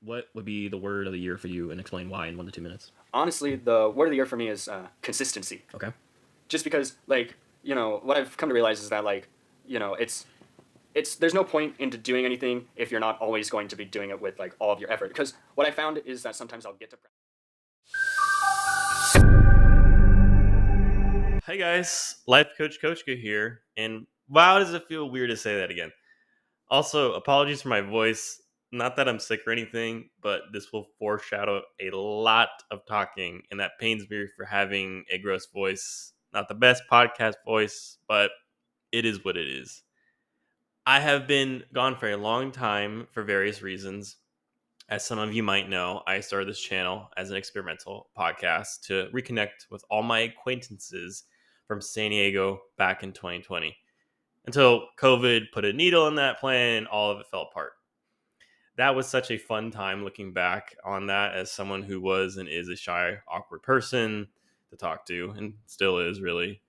What would be the word of the year for you, and explain why in 1 to 2 minutes? Honestly, the word of the year for me is consistency. Okay. Just because, what I've come to realize is that, it's there's no point into doing anything if you're not always going to be doing it with all of your effort. Because what I found is that sometimes I'll get to Hey guys, Life Coach Kochka here, and wow, does it feel weird to say that again? Also, apologies for my voice. Not that I'm sick or anything, but this will foreshadow a lot of talking, and that pains me for having a gross voice. Not the best podcast voice, but it is what it is. I have been gone for a long time for various reasons. As some of you might know, I started this channel as an experimental podcast to reconnect with all my acquaintances from San Diego back in 2020 until COVID put a needle in that plan and all of it fell apart. That was such a fun time looking back on that as someone who was and is a shy, awkward person to talk to, and still is really.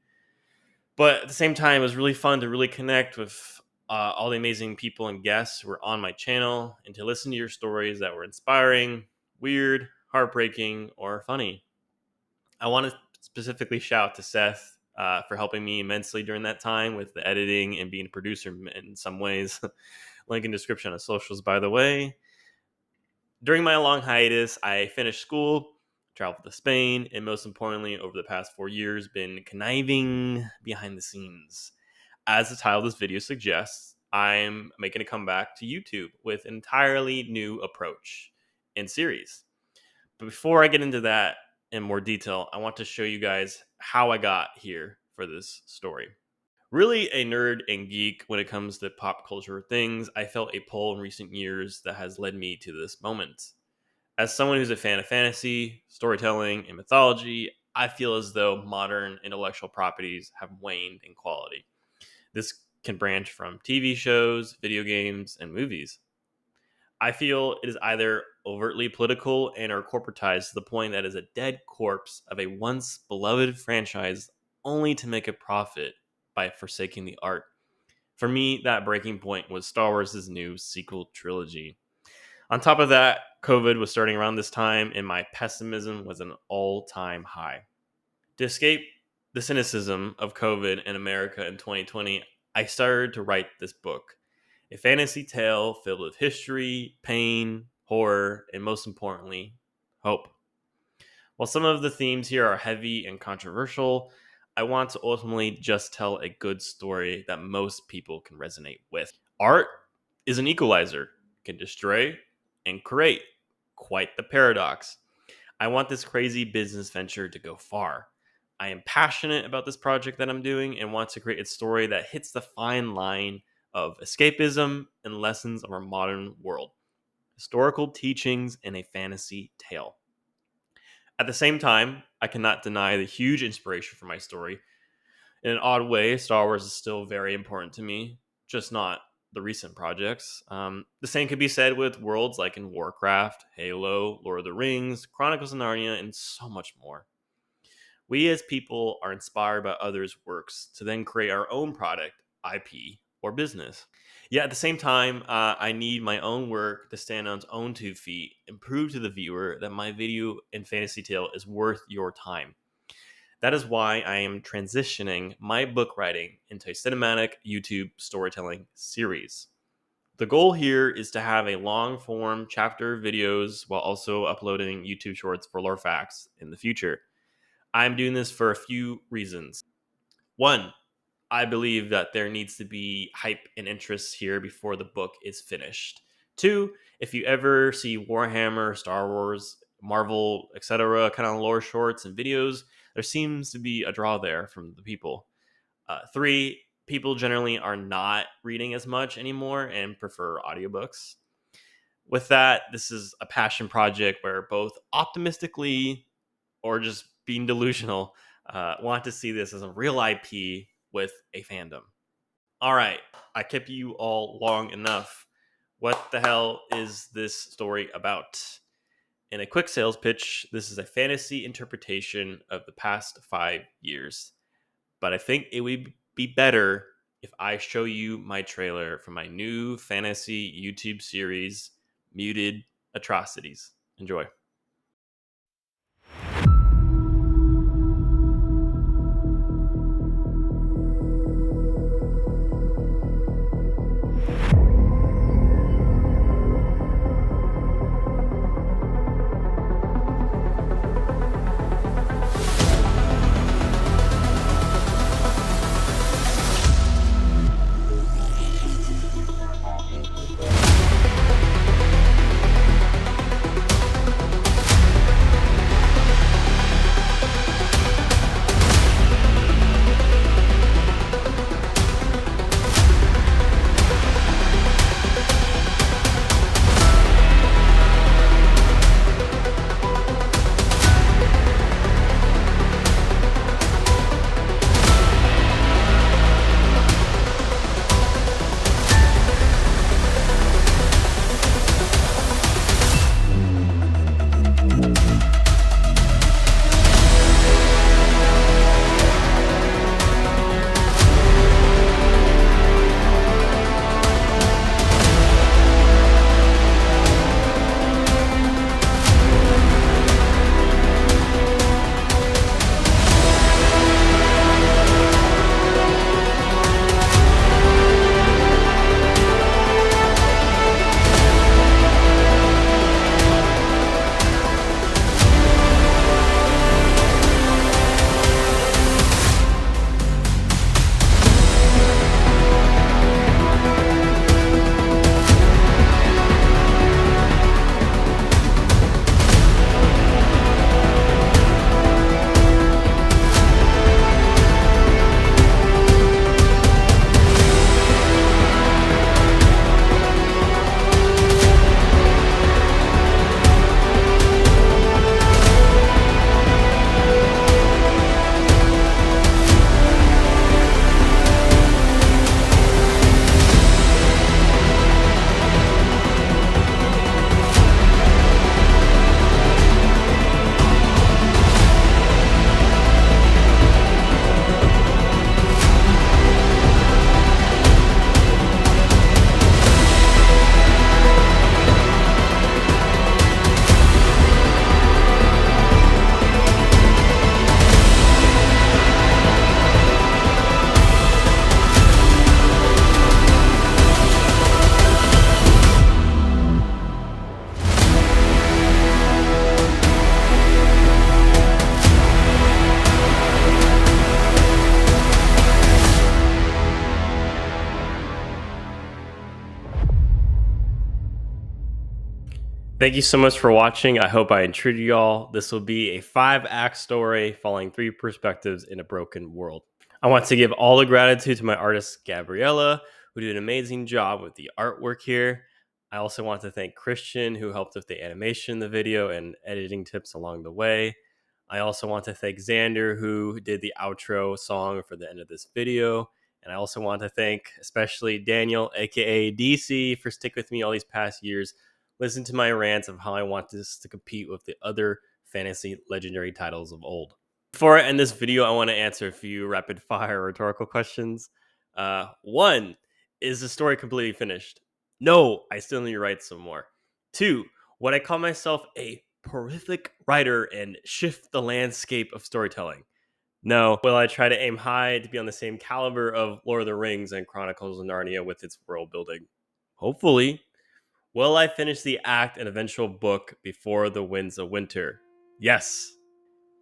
But at the same time, it was really fun to really connect with all the amazing people and guests who were on my channel and to listen to your stories that were inspiring, weird, heartbreaking, or funny. I want to specifically shout to Seth for helping me immensely during that time with the editing and being a producer in some ways. Link in description on socials, by the way. During my long hiatus, I finished school, traveled to Spain, and most importantly, over the past 4 years, been conniving behind the scenes. As the title of this video suggests, I'm making a comeback to YouTube with an entirely new approach and series. But before I get into that in more detail, I want to show you guys how I got here for this story. Really a nerd and geek when it comes to pop culture things, I felt a pull in recent years that has led me to this moment. As someone who's a fan of fantasy, storytelling, and mythology, I feel as though modern intellectual properties have waned in quality. This can branch from TV shows, video games, and movies. I feel it is either overtly political and or corporatized to the point that it is a dead corpse of a once beloved franchise only to make a profit by forsaking the art. For me, that breaking point was Star Wars' new sequel trilogy. On top of that, COVID was starting around this time, and my pessimism was an all time high. To escape the cynicism of COVID in America in 2020, I started to write this book, a fantasy tale filled with history, pain, horror, and most importantly, hope. While some of the themes here are heavy and controversial, I want to ultimately just tell a good story that most people can resonate with. Art is an equalizer, it can destroy and create. Quite the paradox. I want this crazy business venture to go far. I am passionate about this project that I'm doing and want to create a story that hits the fine line of escapism and lessons of our modern world, historical teachings in a fantasy tale. At the same time, I cannot deny the huge inspiration for my story. In an odd way, Star Wars is still very important to me, just not the recent projects. The same could be said with worlds like in Warcraft, Halo, Lord of the Rings, Chronicles of Narnia, and so much more. We as people are inspired by others' works to then create our own product, IP, or business. Yet at the same time, I need my own work to stand on its own 2 feet and prove to the viewer that my video and fantasy tale is worth your time. That is why I am transitioning my book writing into a cinematic YouTube storytelling series. The goal here is to have a long form chapter videos while also uploading YouTube shorts for lore facts in the future. I'm doing this for a few reasons. One, I believe that there needs to be hype and interest here before the book is finished. Two, if you ever see Warhammer, Star Wars, Marvel, etc., kind of lore shorts and videos, there seems to be a draw there from the people. Three, people generally are not reading as much anymore and prefer audiobooks. With that, this is a passion project where both optimistically or just being delusional want to see this as a real IP with a fandom. All right, I kept you all long enough. What the hell is this story about? In a quick sales pitch, this is a fantasy interpretation of the past 5 years. But I think it would be better if I show you my trailer for my new fantasy YouTube series, Muted Atrocities. Enjoy. Thank you so much for watching. I hope I intrigued y'all. This will be a 5-act story following 3 perspectives in a broken world. I want to give all the gratitude to my artist, Gabriela, who did an amazing job with the artwork here. I also want to thank Christian, who helped with the animation in the video and editing tips along the way. I also want to thank Xander, who did the outro song for the end of this video. And I also want to thank especially Daniel, aka DC, for sticking with me all these past years. Listen to my rants of how I want this to compete with the other fantasy legendary titles of old. Before I end this video, I want to answer a few rapid fire rhetorical questions. One, is the story completely finished? No, I still need to write some more. Two, would I call myself a prolific writer and shift the landscape of storytelling? No. Will I try to aim high to be on the same caliber of Lord of the Rings and Chronicles of Narnia with its world building? Hopefully. Will I finish the act and eventual book before the winds of winter? Yes.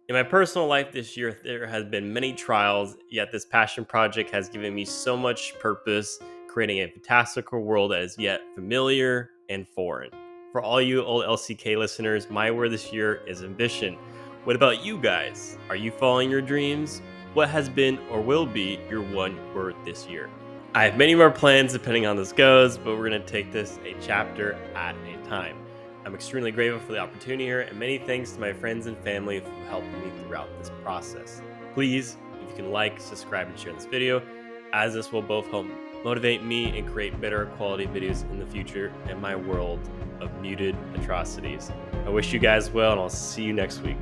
In my personal life this year, there has been many trials, yet this passion project has given me so much purpose, creating a fantastical world that is yet familiar and foreign. For all you old LCK listeners, my word this year is ambition. What about you guys? Are you following your dreams? What has been or will be your one word this year? I have many more plans depending on this goes, but we're going to take this a chapter at a time. I'm extremely grateful for the opportunity here, and many thanks to my friends and family who helped me throughout this process. Please, if you can like, subscribe, and share this video, as this will both help motivate me and create better quality videos in the future in my world of muted atrocities. I wish you guys well, and I'll see you next week.